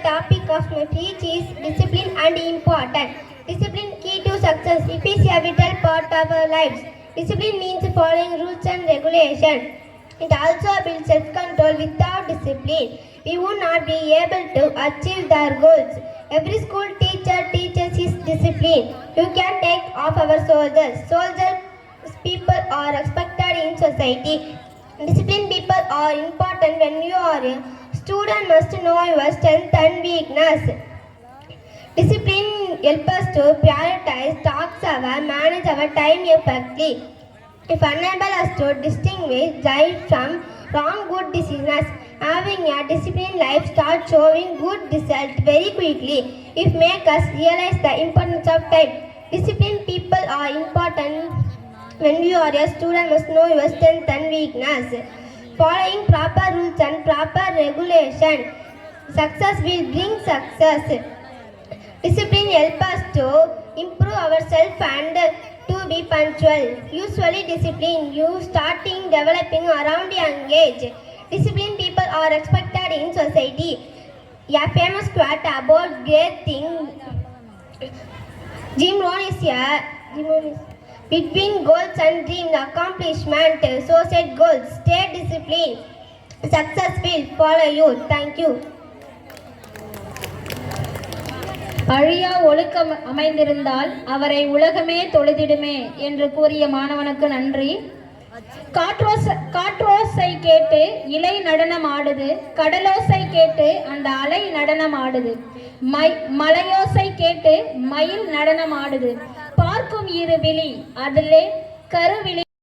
topic of my speech is discipline and important. Discipline key to success. It is a vital part of our lives. Discipline means following rules and regulations. It also builds self-control. Without discipline, we would not be able to achieve their goals. Every school teacher teaches his discipline. You can take off our soldiers. Soldiers people are respected in society. Disciplined people are important. When you are a student, must know your strength and weakness. Discipline helps us to prioritize tasks, manage our time effectively. If enable us to distinguish right from wrong, good decisions. Having a disciplined life start showing good results very quickly. It make us realize the importance of time. Disciplined people are important. When you are a student, must know your strength and weakness. Following proper rules and proper regulation, success will bring success. Discipline helps us to improve ourselves and to be punctual. Usually discipline you starting developing around young age. Disciplined people are respected in society. A famous quote about great thing. Jim Rohn is between goals and dream accomplishment. So set goals. Stay disciplined. Success will follow you. Thank you. அழியா ஒழுக்கம் அமைந்திருந்தால் அவரை உலகமே தொழுதிடுமே என்று கூறிய மாணவனுக்கு நன்றி. காற்றோசை கேட்டு இலை நடனம் ஆடுது, கடலோசை கேட்டு அந்த அலை நடனம் ஆடுது, மலையோசை கேட்டு மயில் நடனம் ஆடுது. பார்க்கும் இரு விழி அதிலே கருவிழி